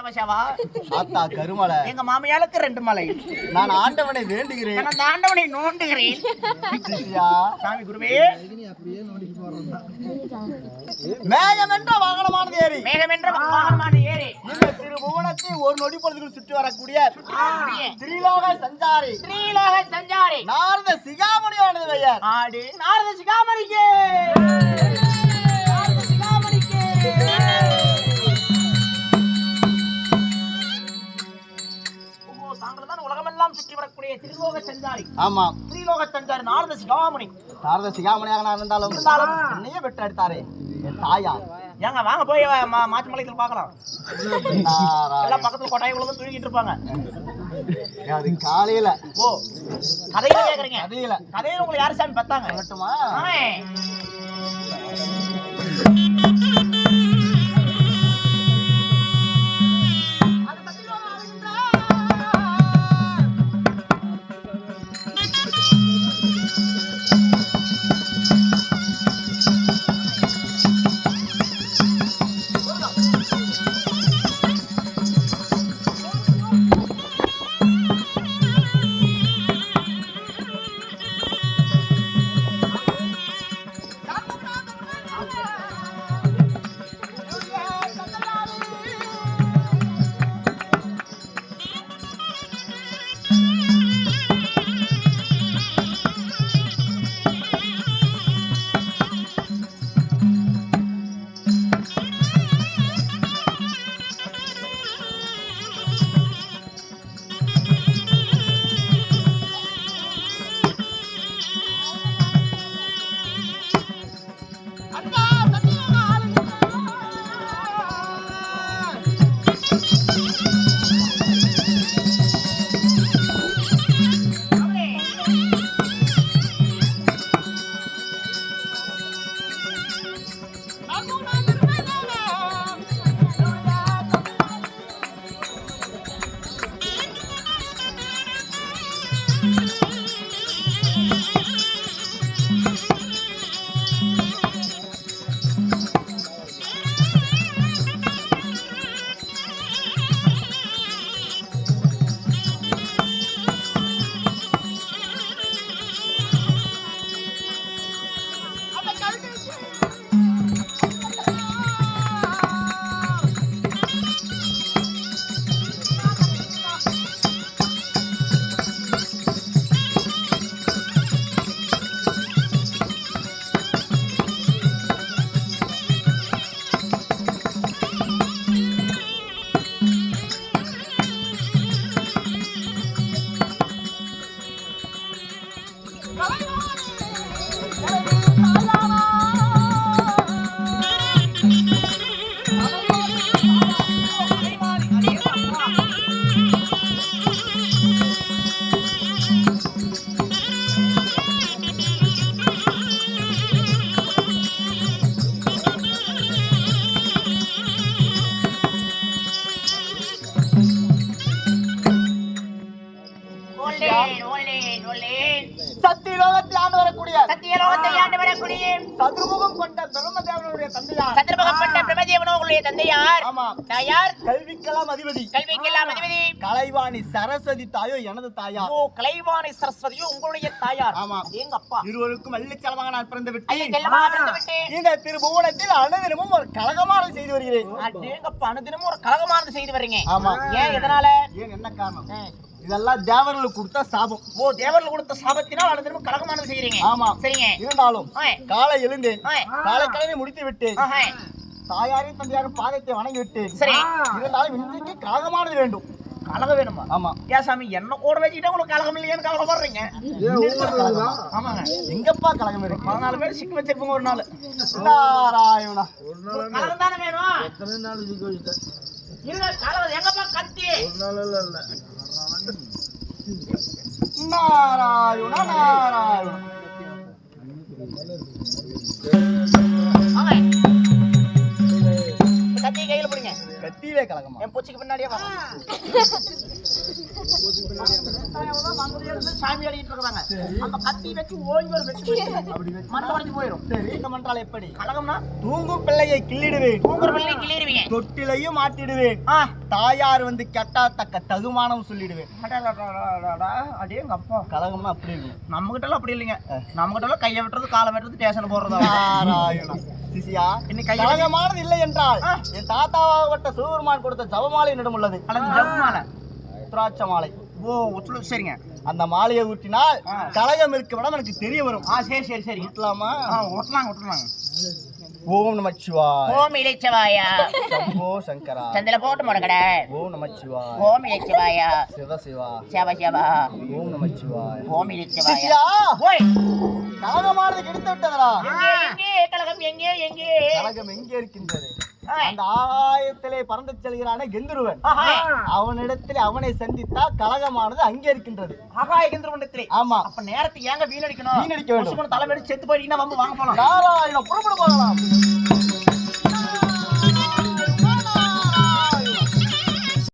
தவசவா ஆத்தா கருமலை எங்க மாமியாளுக்கு 2 மலை. நான் ஆண்டவனை வேண்டுகிறேன். நான் அந்த ஆண்டவனை நோண்டுகிறேன். சாமி குருவே மேகம் என்ற வாகனமானது ஏறி இந்த திருபுவனத்தை ஒரு நொடி பொழுதுக்குள் சுற்றி வரக்கூடிய திரிலோக சஞ்சாரி நாரத சிகாமணியானது பெயர். நாரத சிகாமணிக்கு உலகமெல்லாம் சுற்றி வரக்கூடிய திரிலோக சஞ்சாரி. ஆமா, திரிலோக சஞ்சாரி நாரத சிகாமணி. நாரத சிகாமணியாக நான் இருந்தாலும் என்னையே வெட்ட எடுத்தாரே என் தாயார். ஏங்க வாங்க போய் மாற்று மலைகள் பார்க்கலாம். எல்லாம் பக்கத்துல கொட்டாய் உள்ள தூங்கிட்டு இருப்பாங்க. அது காலையில கதையில கேக்குறீங்க. கதையில உங்களை யாரு சாமி பார்த்தாங்க மட்டுமா? சத்தியலோகத்தை ஆண்டு வரக்கூடிய சதுர்முகம் கொண்ட பிரம்மதேவனுடைய தந்தையார். தாயார் கல்விக்கெல்லாம் அதிபதி. கலைவாணி சரஸ்வதி தாயோ எனது தாயார். கலைவாணி சரஸ்வதியோ உங்களுடைய தாயார். ஆமா, எங்க அப்பா இருவருக்கும் வெள்ளிச்சலமாக நான் பிறந்து விட்டேன். இந்த திருபுவனத்தில் அனுதினமும் ஒரு கலகமானது செய்து வருகிறேன். அனுதினமும் ஒரு கலகமானது செய்து வரீங்க. ஆமா, ஏன் எதனால? ஏன் என்ன காரணம்? இதெல்லாம் தேவர்களுக்கு கொடுத்த சாபம். தேவர்கள் கொடுத்த சாபத்தினால் அனுதினமும் கலகமானது செய்யறீங்க. ஆமா, சரிங்க. இருந்தாலும் காலை எழுந்தேன், காலை கடனை முடித்து விட்டேன், தாயாரின் தந்தையாக பாதத்தை வணங்கி விட்டேன். சரி, இருந்தாலும் இன்றைக்கு கலகமானது வேண்டும். கலகம் வேணுமா? ஆமா. ஏன் சாமி என்ன கூட வச்சுக்கிட்டா உங்களுக்கு கலகம் இல்லையான்னு கவலைப்படுறீங்க? ஆமாங்க, எங்கப்பா கலகம் இருக்கு? 14 பேர் சிக்க வச்சிருப்போங்க ஒரு நாள். நாராயணா, கலகம் தானே வேணும். எங்கப்பா கத்தி? நாராயணா நாராயணா, கத்தியை கையில பிடிங்க. கத்தியிலே கலகமா? என் பூச்சிக்கு பின்னாடியே வாங்க. சாமி அடிக்கிட்டு இருக்காங்க. அந்த கத்தி வச்சு ஓங்கி ஒரு வெச்சு மண்டை உடைஞ்சு போயிடும். சரி, இந்த மன்றால் எப்படி? கலகம்னா தூங்கும் பிள்ளையை கிள்ளிடுவேன், தூங்குற பிள்ளையை கிளிடுவீங்க. தொட்டிலையும் மாட்டிடுவேன், தாயார் வந்து கெட்டா தக்க தகுமானம் சொல்லிடுவேன். அடே எங்க அப்பா கலகம்னா அப்படி இருக்கும். நம்ம கிட்ட எல்லாம் அப்படி இல்லைங்க. நம்ம கிட்ட எல்லாம் கையை வெட்டுறது காலை வெட்டுறது ஸ்டேஷன் போடுறதா. சிசியா, இன்னைக்கு கலகமானது இல்லை என்றால் என் தாத்தாவாகப்பட்ட சிவபெருமான் கொடுத்த ஜபமாலை என்னிடம் உள்ளது. ஜபமாலை, உத்ராட்ச மாலை. ஓ உச்சல, சரிங்க. அந்த மாலையை ஊற்றினால் கலகம் இருக்க விடம் எனக்கு தெரிய வரும். சரி சரி சரி, ஊட்டலாமா? ஊட்டலாங்க. ஓம் நமச்சிவாய. ஓம் இளைச்சவாயா. சம்போ சங்கரா. சந்தில போட்டு முடக்கட. ஓம் நமச்சிவாய. ஓம் இளைச்சவாயா. சிவ சிவா. சிவ சிவா. ஓம் நமச்சிவாய. ஓம் இளைச்சவாயா. சிசியா, ஓய், கலகமானது கிடைத்து விட்டதடா. எங்கே கலகம் எங்கே எங்கே? கலகம் எங்கே இருக்கின்றது? அந்த ஆகாயத்திலே பறந்து செல்கிறானே கெந்துருவன், அவனிடத்தில் அவனை சந்தித்தா கலகமானது அங்கே இருக்கின்றது. ஆகாய கெந்துருவனிடத்திலே. ஆமா. அப்ப நேரத்துக்கு ஏங்க வீணடிக்கணும்? வீணடிக்க வேண்டும். தலைவெடி செத்து போயிட்டீங்கன்னா வந்து வாங்க போலாம். நாராயண புறப்பட போகலாம்.